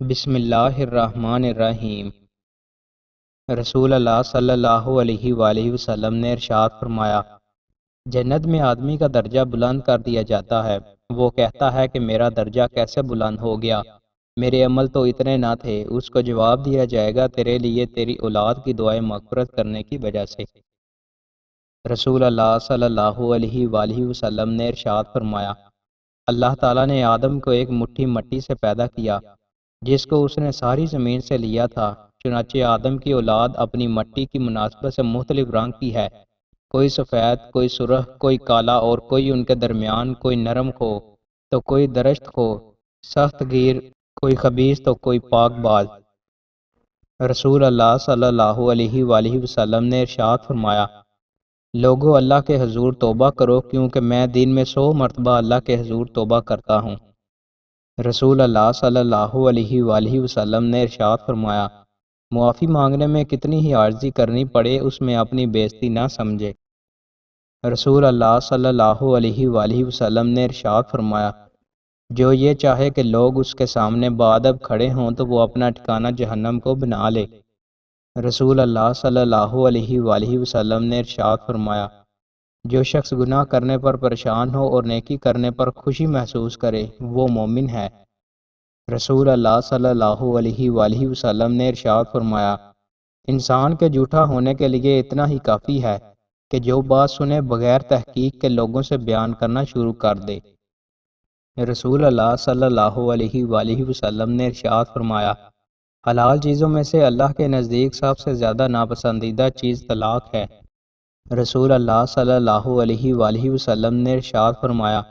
بسم اللہ الرحمن الرحیم۔ رسول اللہ صلی اللہ علیہ وآلہ وسلم نے ارشاد فرمایا، جنت میں آدمی کا درجہ بلند کر دیا جاتا ہے۔ وہ کہتا ہے کہ میرا درجہ کیسے بلند ہو گیا، میرے عمل تو اتنے نہ تھے۔ اس کو جواب دیا جائے گا، تیرے لیے تیری اولاد کی دعائیں مغفرت کرنے کی وجہ سے۔ رسول اللہ صلی اللہ علیہ وآلہ وسلم نے ارشاد فرمایا، اللہ تعالیٰ نے آدم کو ایک مٹھی مٹی سے پیدا کیا جس کو اس نے ساری زمین سے لیا تھا۔ چنانچہ آدم کی اولاد اپنی مٹی کی مناسبت سے مختلف رنگ کی ہے، کوئی سفید، کوئی سرخ، کوئی کالا، اور کوئی ان کے درمیان، کوئی نرم ہو تو کوئی درشت ہو، سخت گیر، کوئی خبیث تو کوئی پاک باز۔ رسول اللہ صلی اللہ علیہ وآلہ وسلم نے ارشاد فرمایا، لوگو اللہ کے حضور توبہ کرو، کیونکہ میں دن میں 100 مرتبہ اللہ کے حضور توبہ کرتا ہوں۔ رسول اللہ صلی اللہ علیہ وآلہ وسلم نے ارشاد فرمایا، معافی مانگنے میں کتنی ہی عاجزی کرنی پڑے اس میں اپنی بے عزتی نہ سمجھے۔ رسول اللہ صلی اللہ علیہ وآلہ وسلم نے ارشاد فرمایا، جو یہ چاہے کہ لوگ اس کے سامنے بادب کھڑے ہوں تو وہ اپنا ٹھکانہ جہنم کو بنا لے۔ رسول اللہ صلی اللہ علیہ وآلہ وسلم نے ارشاد فرمایا، جو شخص گناہ کرنے پر پریشان ہو اور نیکی کرنے پر خوشی محسوس کرے وہ مومن ہے۔ رسول اللہ صلی اللہ علیہ وآلہ وسلم نے ارشاد فرمایا، انسان کے جھوٹا ہونے کے لیے اتنا ہی کافی ہے کہ جو بات سنے بغیر تحقیق کے لوگوں سے بیان کرنا شروع کر دے۔ رسول اللہ صلی اللہ علیہ وآلہ وسلم نے ارشاد فرمایا، حلال چیزوں میں سے اللہ کے نزدیک سب سے زیادہ ناپسندیدہ چیز طلاق ہے۔ رسول اللہ صلی اللہ علیہ وآلہ وسلم نے ارشاد فرمایا،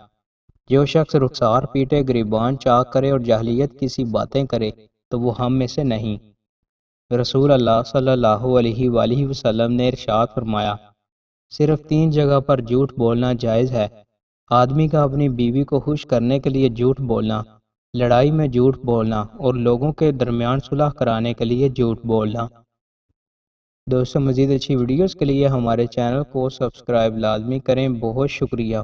جو شخص رخسار پیٹے، گریبان چاک کرے اور جاہلیت کی سی باتیں کرے تو وہ ہم میں سے نہیں۔ رسول اللہ صلی اللہ علیہ وآلہ وسلم نے ارشاد فرمایا، صرف 3 جگہ پر جھوٹ بولنا جائز ہے، آدمی کا اپنی بیوی کو خوش کرنے کے لیے جھوٹ بولنا، لڑائی میں جھوٹ بولنا، اور لوگوں کے درمیان صلح کرانے کے لیے جھوٹ بولنا۔ دوستو، مزید اچھی ویڈیوز کے لیے ہمارے چینل کو سبسکرائب لازمی کریں۔ بہت شکریہ۔